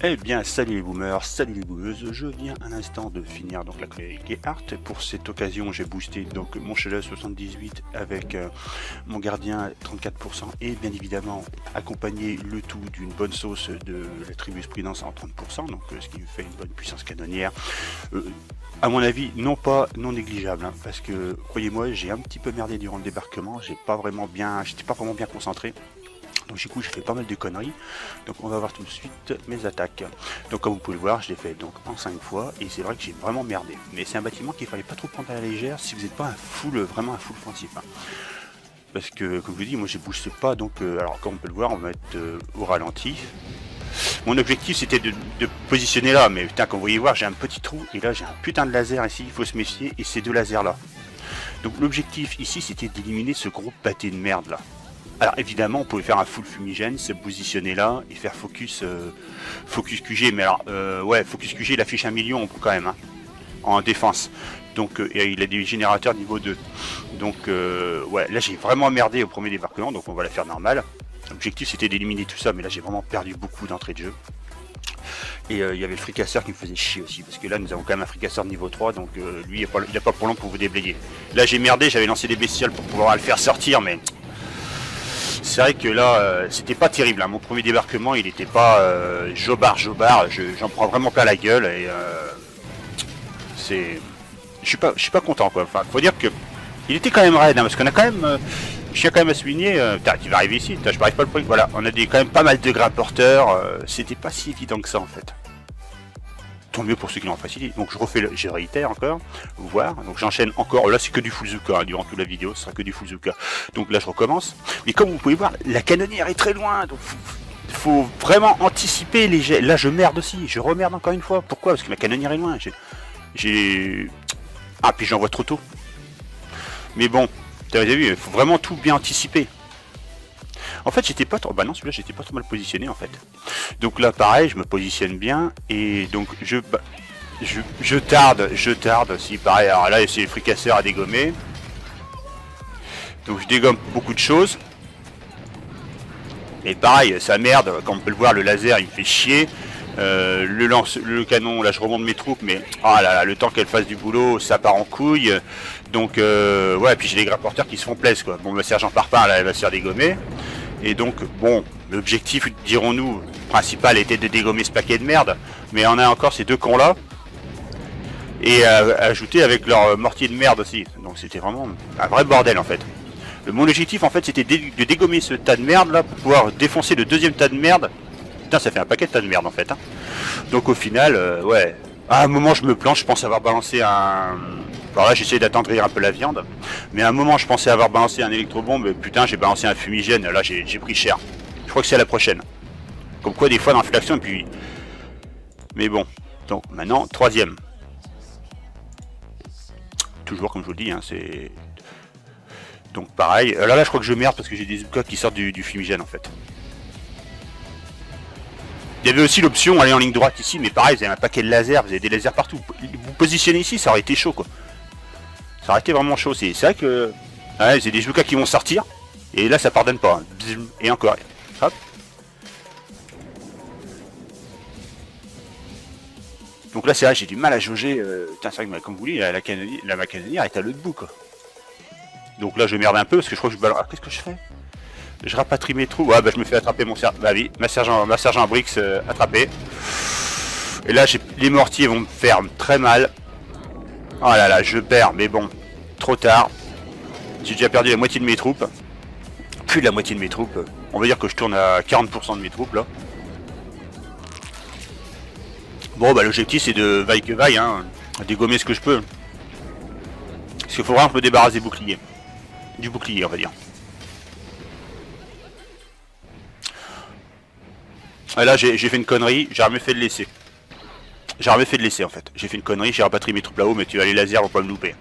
Eh bien, salut les boomers, salut les boomeuses, je viens un instant de finir donc la chronique art. Pour cette occasion, j'ai boosté donc mon Shella 78 avec mon gardien 34% et bien évidemment accompagné le tout d'une bonne sauce de la Tribus Prudence en 30%, donc ce qui me fait une bonne puissance canonnière. À mon avis, non négligeable, hein, parce que croyez-moi, j'ai un petit peu merdé durant le débarquement, j'étais pas vraiment bien concentré. Donc du coup j'ai fait pas mal de conneries. Donc on va voir tout de suite mes attaques. Donc comme vous pouvez le voir, je l'ai fait donc en 5 fois et c'est vrai que j'ai vraiment merdé. Mais c'est un bâtiment qu'il fallait pas trop prendre à la légère si vous n'êtes pas vraiment un full offensif. Hein. Parce que comme je vous dis, moi j'ai boosté pas donc alors comme on peut le voir, on va être au ralenti. Mon objectif c'était de positionner là, mais putain comme vous voyez voir j'ai un petit trou et là j'ai un putain de laser ici, il faut se méfier et ces deux lasers là. Donc l'objectif ici c'était d'éliminer ce gros pâté de merde là. Alors évidemment on pouvait faire un full fumigène, se positionner là et faire focus QG, mais alors ouais focus QG il affiche 1 million quand même hein, en défense. Donc il a des générateurs niveau 2. Donc ouais là j'ai vraiment merdé au premier débarquement, donc on va la faire normale. L'objectif c'était d'éliminer tout ça, mais là j'ai vraiment perdu beaucoup d'entrée de jeu. Et il y avait le fricasseur qui me faisait chier aussi, parce que là nous avons quand même un fricasseur de niveau 3, donc lui il a pas pour long pour vous déblayer. Là j'ai merdé, j'avais lancé des bestioles pour pouvoir le faire sortir, mais c'est vrai que là c'était pas terrible, hein. Mon premier débarquement il était pas jobard, j'en prends vraiment pas la gueule et c'est... Je suis pas content quoi, enfin faut dire que il était quand même raide, hein, parce qu'on a quand même... je tiens quand même à souligner, tu vas arriver ici, je m'arrive pas le point, voilà, on a quand même pas mal de grimporteurs, c'était pas si évident que ça en fait. Tant mieux pour ceux qui l'ont facilité. Donc je réitère encore, voir. Donc j'enchaîne encore. Là c'est que du Fuzuka hein, durant toute la vidéo, ce sera que du Fuzuka. Donc là je recommence. Mais comme vous pouvez voir, la canonnière est très loin. Donc faut vraiment anticiper les jets. Là je merde aussi, je remerde encore une fois. Pourquoi? Parce que ma canonnière est loin. Ah puis j'envoie trop tôt. Mais bon, t'as vu, il faut vraiment tout bien anticiper. En fait j'étais pas trop... Bah non celui-là j'étais pas trop mal positionné en fait. Donc là pareil je me positionne bien et donc je tarde si pareil. Alors là c'est les fricasseurs à dégommer. Donc je dégomme beaucoup de choses. Et pareil ça merde, comme on peut le voir le laser il me fait chier. Le canon là je remonte mes troupes mais oh là là, le temps qu'elle fasse du boulot ça part en couille. Donc ouais puis j'ai les grimporteurs qui se font plaisir quoi. Bon le sergent Parpin là elle va se faire dégommer. Et donc, bon, l'objectif, dirons-nous, principal était de dégommer ce paquet de merde, mais on a encore ces deux cons-là, et ajouter avec leur mortier de merde aussi. Donc c'était vraiment un vrai bordel en fait. Mon objectif en fait c'était de dégommer ce tas de merde là pour pouvoir défoncer le deuxième tas de merde. Putain ça fait un paquet de tas de merde en fait. Hein. Donc au final, ouais, à un moment je me plante, je pense avoir balancé un... Alors là j'essaie d'attendrir un peu la viande, mais à un moment je pensais avoir balancé un électrobombe, putain j'ai balancé un fumigène, là j'ai pris cher. Je crois que c'est à la prochaine. Comme quoi des fois dans l'inflation et puis... Mais bon, donc maintenant troisième. Toujours comme je vous le dis, hein, c'est... Donc pareil, là je crois que je merde parce que j'ai des Zuka qui sortent du fumigène en fait. Il y avait aussi l'option aller en ligne droite ici, mais pareil vous avez un paquet de lasers, vous avez des lasers partout. Vous positionnez ici, ça aurait été chaud quoi. Ça aurait été vraiment chaud, c'est vrai que... Ouais, c'est des Zuka qui vont sortir, et là ça pardonne pas. Hein. Et encore, hop. Donc là c'est vrai, j'ai du mal à jauger, putain c'est vrai que comme vous voulez, ma canonnière est à l'autre bout quoi. Donc là je merde un peu, parce que je crois que je balance... Ah, qu'est-ce que je fais? Je rapatrie mes trous, ouais bah je me fais attraper mon sergent... Bah oui, ma sergent Brix attrapé. Et là les mortiers vont me faire très mal. Oh là là, je perds, mais bon, trop tard. J'ai déjà perdu la moitié de mes troupes. Plus de la moitié de mes troupes. On va dire que je tourne à 40% de mes troupes là. Bon bah l'objectif c'est de vaille que vaille, hein, dégommer ce que je peux. Parce qu'il faut vraiment me débarrasser du bouclier. Du bouclier on va dire. Et là j'ai fait une connerie, j'ai jamais fait de laisser. J'ai jamais fait de laisser en fait. J'ai fait une connerie, j'ai rapatrié mes troupes là-haut, mais tu vas les lasers vont pas me louper.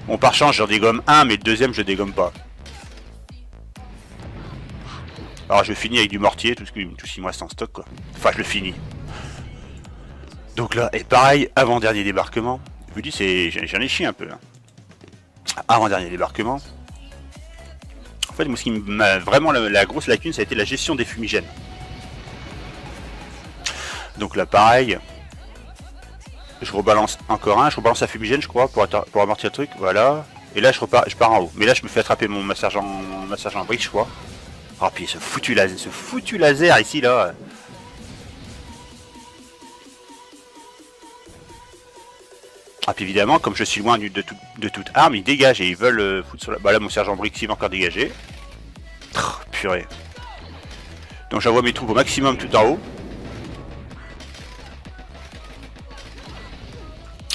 Bon par chance j'en dégomme un, mais le deuxième je dégomme pas. Alors je finis avec du mortier, tout ce qui me reste en stock quoi. Enfin je le finis. Donc là, et pareil, avant-dernier débarquement. Je vous dis, j'en ai chié un peu. Hein. Avant-dernier débarquement. En fait, moi ce qui m'a vraiment la grosse lacune, ça a été la gestion des fumigènes. Donc là pareil, je rebalance encore un, je rebalance la fumigène je crois pour amortir le truc, voilà. Et là je pars en haut. Mais là je me fais attraper mon sergent brique je crois. Oh puis ce foutu laser ici là. Ah puis évidemment comme je suis loin de toute arme, ils dégagent et ils veulent foutre sur la... Bah là mon sergent brique s'il va encore dégager. Purée. Donc j'envoie mes troupes au maximum tout en haut.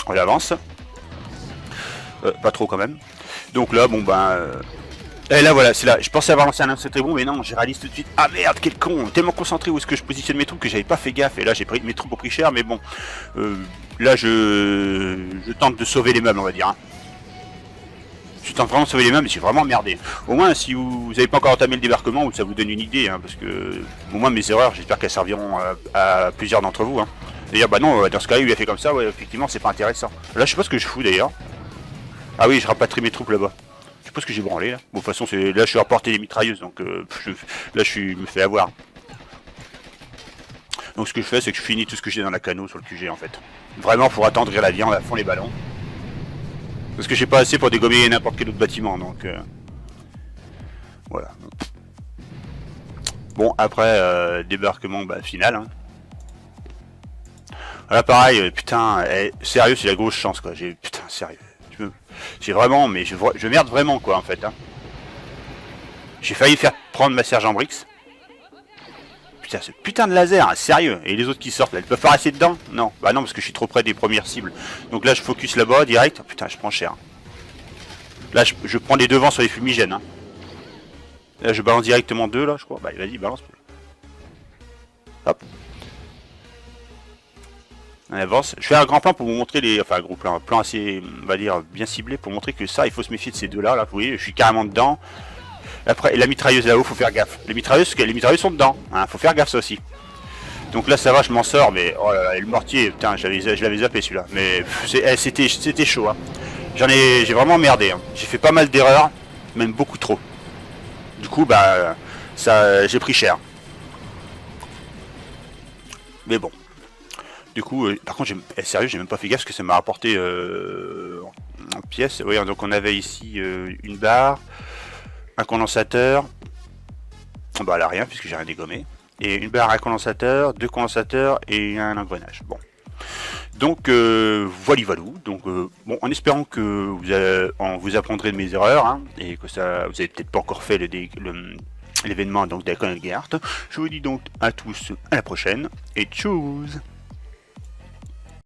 On avance. Pas trop quand même. Donc là, bon ben... Et là voilà, c'est là. Je pensais avoir lancé un lance très bon, mais non, j'ai réalisé tout de suite. Ah merde, quel con. Tellement concentré où est-ce que je positionne mes troupes que j'avais pas fait gaffe. Et là, mes troupes ont pris cher, mais bon. Là, je tente de sauver les meubles, on va dire. Hein. Je tente vraiment de sauver les meubles, mais j'ai vraiment merdé. Au moins, si vous n'avez pas encore entamé le débarquement, ça vous donne une idée, hein, parce que au moins mes erreurs, j'espère qu'elles serviront à plusieurs d'entre vous. Hein. D'ailleurs, bah non, dans ce cas-là, il a fait comme ça, ouais, effectivement, c'est pas intéressant. Là, je sais pas ce que je fous d'ailleurs. Ah oui, je rapatrie mes troupes là-bas. Je sais pas ce que j'ai branlé là. Bon, de toute façon, là, je suis rapporté des mitrailleuses, donc là, me fais avoir. Donc, ce que je fais, c'est que je finis tout ce que j'ai dans la cano sur le QG en fait. Vraiment pour attendrir la viande à fond les ballons. Parce que j'ai pas assez pour dégommer n'importe quel autre bâtiment, donc voilà. Bon, après, débarquement final. Hein. Là, pareil, putain, sérieux, c'est la grosse chance, quoi. Putain, sérieux. J'ai vraiment, mais je merde vraiment, quoi, en fait. Hein. J'ai failli faire prendre ma sergent Brix. Putain, ce putain de laser, hein, sérieux. Et les autres qui sortent, là, ils peuvent pas rester dedans? Non, bah non, parce que je suis trop près des premières cibles. Donc là, je focus là-bas, direct. Oh, putain, je prends cher. Là, je prends les devants sur les fumigènes. Hein. Là, je balance directement 2, là, je crois. Bah, vas-y, balance. Hop. On avance. Je fais un grand plan pour vous montrer les... Enfin, un gros plan. Un plan assez, on va dire, bien ciblé pour montrer que ça, il faut se méfier de ces deux-là. Là, vous voyez, je suis carrément dedans. Après, la mitrailleuse là-haut, faut faire gaffe. Les mitrailleuses sont dedans. Hein, faut faire gaffe, ça aussi. Donc là, ça va, je m'en sors, mais... Oh là là, et le mortier, putain, je l'avais zappé, celui-là. Mais c'était chaud, hein. J'ai vraiment merdé. Hein. J'ai fait pas mal d'erreurs, même beaucoup trop. Du coup, bah... j'ai pris cher. Mais bon. Du coup, par contre, sérieux, j'ai même pas fait gaffe parce que ça m'a rapporté en pièces. Oui, donc on avait ici une barre, un condensateur. Bah là, rien, puisque j'ai rien dégommé. Et une barre à condensateur, 2 condensateurs et un engrenage. Bon. Donc, voilà. Donc, bon, en espérant que vous apprendrez de mes erreurs, hein, et que ça, vous avez peut-être pas encore fait l'événement donc d'Aconel Gehart. Je vous dis donc à tous à la prochaine et tchuss.